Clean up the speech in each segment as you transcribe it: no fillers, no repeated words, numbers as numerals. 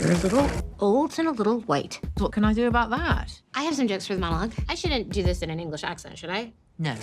You're a little old and a little white. What can I do about that? I have some jokes for the monologue. I shouldn't do this in an English accent, should I? No.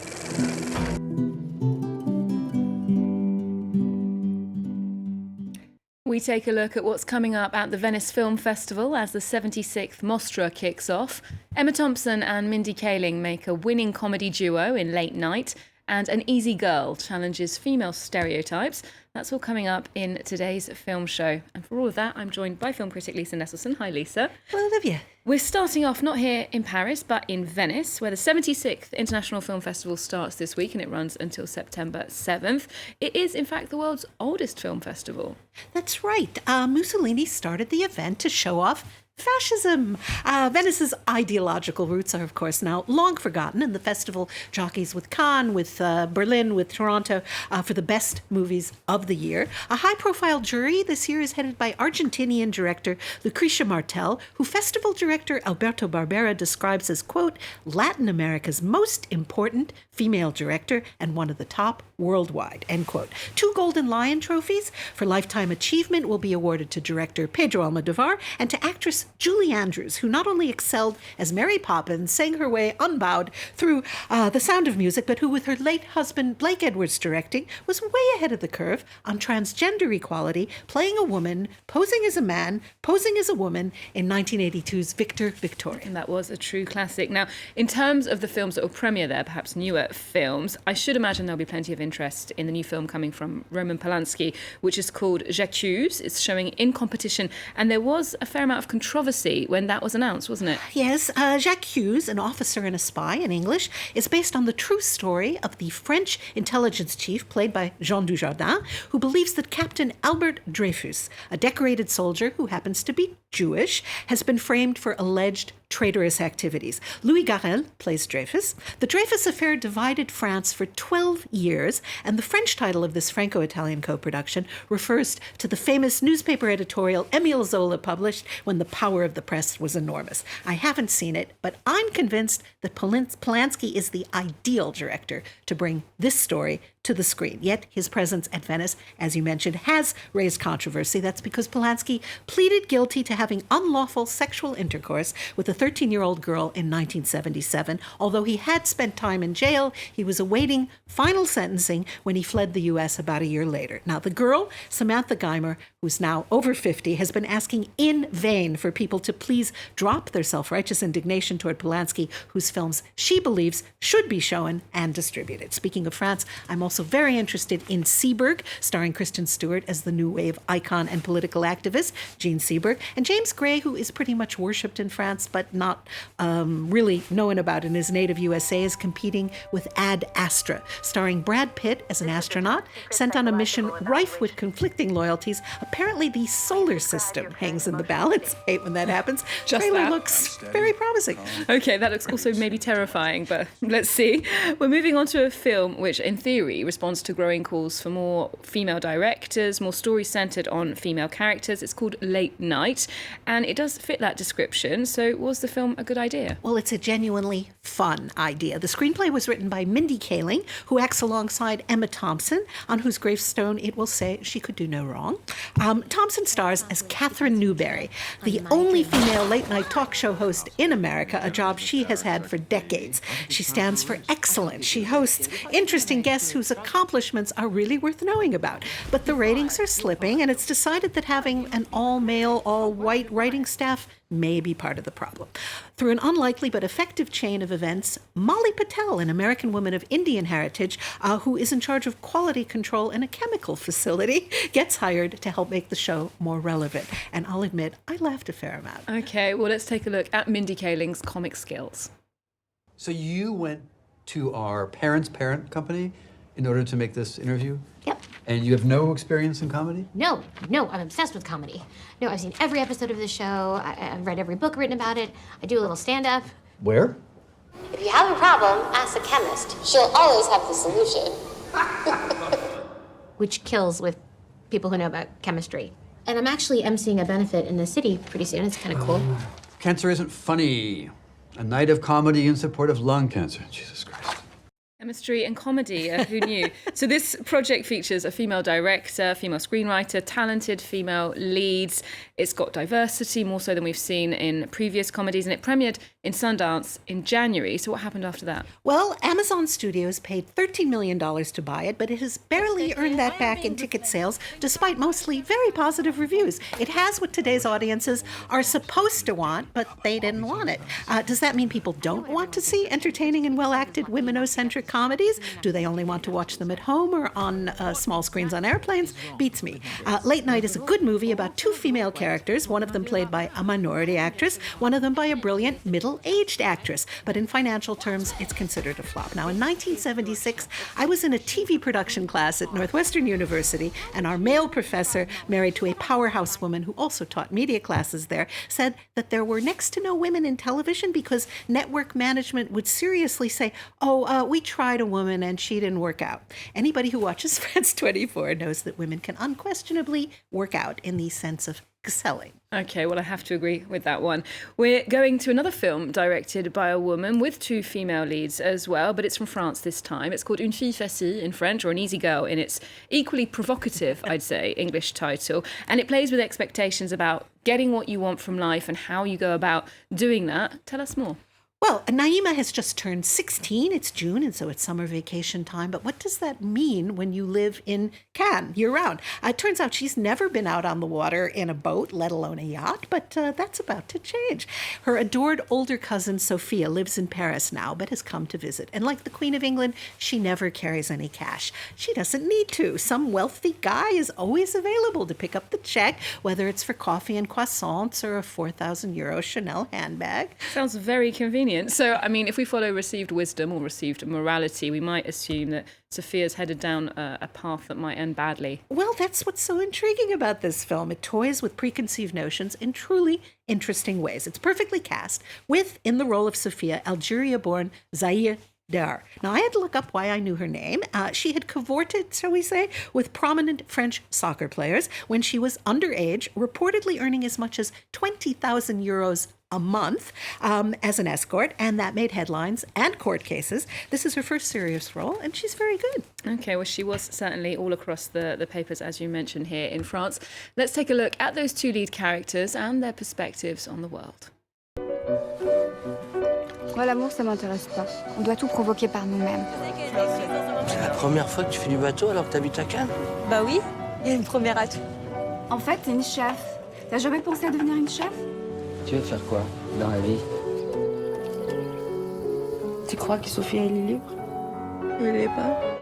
We take a look at what's coming up at the Venice Film Festival as the 76th Mostra kicks off. Emma Thompson and Mindy Kaling make a winning comedy duo in Late Night, and An Easy Girl challenges female stereotypes. That's all coming up in today's film show. And for all of that, I'm joined by film critic Lisa Nesselson. Hi, Lisa. Well, Olivia. We're starting off not here in Paris, but in Venice, where the 76th International Film Festival starts this week and it runs until September 7th. It is, in fact, the world's oldest film festival. That's right. Mussolini started the event to show off fascism. Venice's ideological roots are, of course, now long forgotten, and the festival jockeys with Cannes, with Berlin, with Toronto for the best movies of the year. A high-profile jury this year is headed by Argentinian director Lucrecia Martel, who festival director Alberto Barbera describes as, quote, Latin America's most important female director and one of the top worldwide, end quote. 2 Golden Lion trophies for lifetime achievement will be awarded to director Pedro Almodovar and to actress Julie Andrews, who not only excelled as Mary Poppins, sang her way unbowed through The Sound of Music, but who, with her late husband Blake Edwards directing, was way ahead of the curve on transgender equality, playing a woman, posing as a man, posing as a woman in 1982's Victor Victoria. And that was a true classic. Now, in terms of the films that will premiere there, perhaps newer films, I should imagine there'll be plenty of interest in the new film coming from Roman Polanski, which is called J'accuse. It's showing in competition, and there was a fair amount of controversy when that was announced, wasn't it? Yes, J'accuse, an officer and a spy in English, is based on the true story of the French intelligence chief, played by Jean Dujardin, who believes that Captain Albert Dreyfus, a decorated soldier who happens to be Jewish, has been framed for alleged traitorous activities. Louis Garrel plays Dreyfus. The Dreyfus affair divided France for 12 years, and the French title of this Franco-Italian co-production refers to the famous newspaper editorial Émile Zola published when the power of the press was enormous. I haven't seen it, but I'm convinced that Polanski is the ideal director to bring this story to the screen. Yet his presence at Venice, as you mentioned, has raised controversy. That's because Polanski pleaded guilty to having unlawful sexual intercourse with a 13-year-old girl in 1977. Although he had spent time in jail, he was awaiting final sentencing when he fled the U.S. about a year later. Now, the girl, Samantha Geimer, who's now over 50, has been asking in vain for people to please drop their self-righteous indignation toward Polanski, whose films she believes should be shown and distributed. Speaking of France, I'm also very interested in Seberg, starring Kristen Stewart as the new wave icon and political activist, Jean Seberg, and James Gray, who is pretty much worshipped in France, but not really known about in his native USA, is competing with Ad Astra, starring Brad Pitt as an astronaut sent on a mission rife with conflicting loyalties. Apparently, the solar system hangs in the balance. I hate when that happens. Trailer looks very promising. Okay, that looks also maybe terrifying, but let's see. We're moving on to a film which, in theory, responds to growing calls for more female directors, more stories centred on female characters. It's called Late Night, and it does fit that description. So was the film a good idea? Well, it's a genuinely fun idea. The screenplay was written by Mindy Kaling, who acts alongside Emma Thompson, on whose gravestone it will say she could do no wrong. Thompson stars as Catherine Newberry, the only female late-night talk show host in America, a job she has had for decades. She stands for excellence. She hosts interesting guests whose accomplishments are really worth knowing about. But the ratings are slipping, and it's decided that having an all-male, all-white writing staff may be part of the problem. Through an unlikely but effective chain of events, Molly Patel, an American woman of Indian heritage who is in charge of quality control in a chemical facility, gets hired to help make the show more relevant. And I'll admit, I laughed a fair amount. Okay, well, let's take a look at Mindy Kaling's comic skills. So you went to our parents' parent company in order to make this interview? Yep. And you have no experience in comedy? No, I'm obsessed with comedy. No, I've seen every episode of the show. I've read every book written about it. I do a little stand-up. Where? If you have a problem, ask a chemist. She'll always have the solution. Which kills with people who know about chemistry. And I'm actually emceeing a benefit in the city pretty soon. It's kind of cool. Cancer isn't funny. A night of comedy in support of lung cancer. Jesus Christ. Chemistry and comedy, who knew? So this project features a female director, female screenwriter, talented female leads. It's got diversity, more so than we've seen in previous comedies, and it premiered in Sundance in January. So what happened after that? Well, Amazon Studios paid $13 million to buy it, but it has barely earned that back in ticket sales, despite mostly very positive reviews. It has what today's audiences are supposed to want, but they didn't want it. Does that mean people don't want to see entertaining and well-acted women-centric comedies? Do they only want to watch them at home or on small screens on airplanes? Beats me. Late Night is a good movie about two female characters, one of them played by a minority actress, one of them by a brilliant middle-aged actress. But in financial terms, it's considered a flop. Now, in 1976, I was in a TV production class at Northwestern University, and our male professor, married to a powerhouse woman who also taught media classes there, said that there were next to no women in television because network management would seriously say, we tried a woman and she didn't work out. Anybody who watches France 24 knows that women can unquestionably work out in the sense of excelling. Okay, well, I have to agree with that one. We're going to another film directed by a woman with two female leads as well, but it's from France this time. It's called Une fille facile in French, or An Easy Girl in its equally provocative, I'd say, English title. And it plays with expectations about getting what you want from life and how you go about doing that. Tell us more. Well, Naima has just turned 16. It's June, and so it's summer vacation time. But what does that mean when you live in Cannes year-round? It turns out she's never been out on the water in a boat, let alone a yacht, but that's about to change. Her adored older cousin, Sophia, lives in Paris now, but has come to visit. And like the Queen of England, she never carries any cash. She doesn't need to. Some wealthy guy is always available to pick up the check, whether it's for coffee and croissants or a 4,000 euro Chanel handbag. Sounds very convenient. So, I mean, if we follow received wisdom or received morality, we might assume that Sophia's headed down a path that might end badly. Well, that's what's so intriguing about this film. It toys with preconceived notions in truly interesting ways. It's perfectly cast with, in the role of Sophia, Algeria-born Zahir Dar. Now, I had to look up why I knew her name. She had cavorted, shall we say, with prominent French soccer players when she was underage, reportedly earning as much as 20,000 euros a month as an escort, and that made headlines and court cases. This is her first serious role, and she's very good. Okay, well, she was certainly all across the papers, as you mentioned, here in France. Let's take a look at those two lead characters and their perspectives on the world. Moi, l'amour, ça m'intéresse pas. On doit tout provoquer par nous-mêmes. C'est la première fois que tu fais du bateau alors que t'habites à Cannes? Bah oui, il y a une première à tout. En fait, t'es une chef. T'as jamais pensé à devenir une chef? Tu veux faire quoi dans la vie? Tu crois que Sophie, elle est libre? Elle est pas.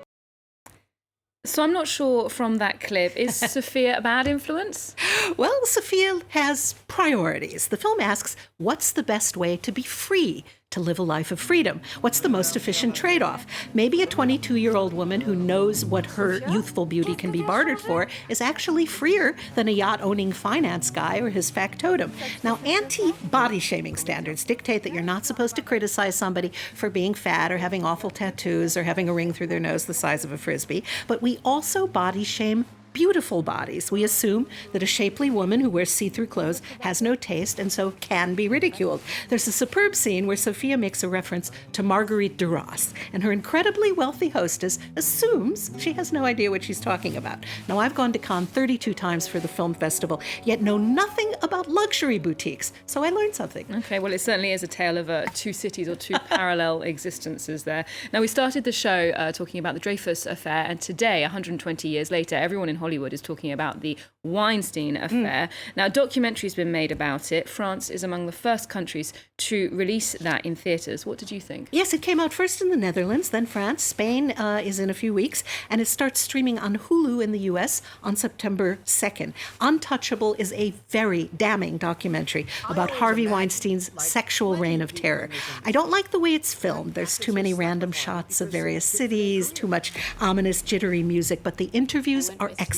So I'm not sure from that clip, is Sophia a bad influence? Well, Sophia has priorities. The film asks, what's the best way to be free, to live a life of freedom? What's the most efficient trade-off? Maybe a 22-year-old woman who knows what her youthful beauty can be bartered for is actually freer than a yacht-owning finance guy or his factotum. Now, anti-body shaming standards dictate that you're not supposed to criticize somebody for being fat or having awful tattoos or having a ring through their nose the size of a frisbee, but we also body shame beautiful bodies. We assume that a shapely woman who wears see-through clothes has no taste and so can be ridiculed. There's a superb scene where Sophia makes a reference to Marguerite Duras, and her incredibly wealthy hostess assumes she has no idea what she's talking about. Now, I've gone to Cannes 32 times for the film festival, yet know nothing about luxury boutiques, so I learned something. Okay, well, it certainly is a tale of two cities or two parallel existences there. Now, we started the show talking about the Dreyfus affair, and today, 120 years later, everyone in Hollywood is talking about the Weinstein affair. Now, a documentary's been made about it. France is among the first countries to release that in theatres. What did you think? Yes, it came out first in the Netherlands, then France. Spain is in a few weeks, and it starts streaming on Hulu in the US on September 2nd. Untouchable is a very damning documentary about Harvey Weinstein's sexual reign of terror. I don't like the way it's filmed. There's too many random shots of various cities, too much ominous, jittery music, but the interviews are excellent.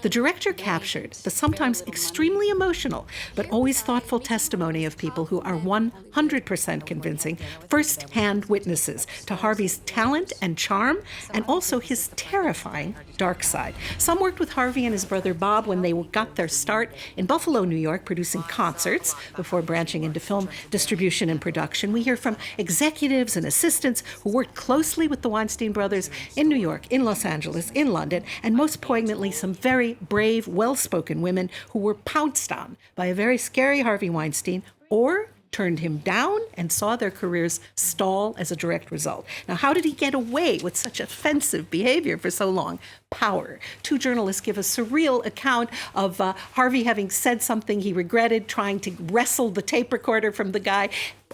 The director captured the sometimes extremely emotional, but always thoughtful testimony of people who are 100% convincing, first-hand witnesses to Harvey's talent and charm, and also his terrifying dark side. Some worked with Harvey and his brother Bob when they got their start in Buffalo, New York, York producing concerts before branching into film distribution and production. We hear from executives and assistants who worked closely with the Weinstein brothers in New York, in Los Angeles, in London, and most poignantly, some very brave, well-spoken women who were pounced on by a very scary Harvey Weinstein, or turned him down and saw their careers stall as a direct result. Now, how did he get away with such offensive behavior for so long? Power. Two journalists give a surreal account of Harvey having said something he regretted, trying to wrestle the tape recorder from the guy.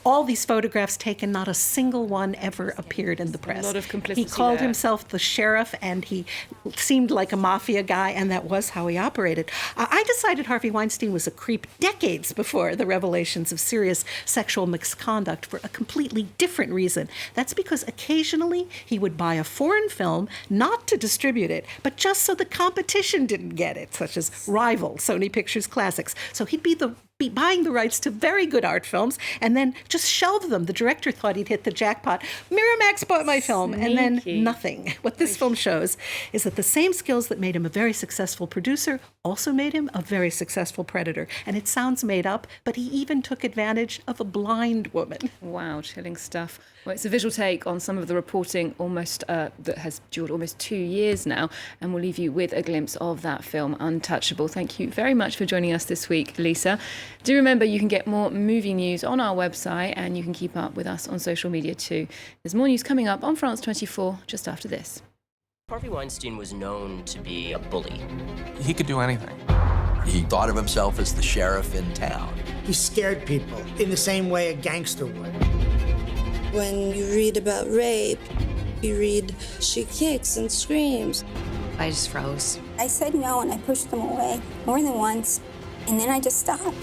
All these photographs taken, not a single one ever appeared in the press. A lot of complicity. He called there. himself the sheriff, and he seemed like a mafia guy, and that was how he operated. I decided Harvey Weinstein was a creep decades before the revelations of serious sexual misconduct for a completely different reason. That's because occasionally he would buy a foreign film, not to distribute it, but just so the competition didn't get it, such as Rival, Sony Pictures Classics. So he'd be buying the rights to very good art films and then just shelve them. The director thought he'd hit the jackpot. Miramax bought my film, and then nothing. What this film shows is that the same skills that made him a very successful producer also made him a very successful predator. And it sounds made up, but he even took advantage of a blind woman. Wow, chilling stuff. Well, it's a visual take on some of the reporting that has dured almost 2 years now, and we'll leave you with a glimpse of that film, Untouchable. Thank you very much for joining us this week, Lisa. Do remember you can get more movie news on our website, and you can keep up with us on social media too. There's more news coming up on France 24 just after this. Harvey Weinstein was known to be a bully. He could do anything. He thought of himself as the sheriff in town. He scared people in the same way a gangster would. When you read about rape, you read she kicks and screams. I just froze. I said no and I pushed them away more than once, and then I just stopped.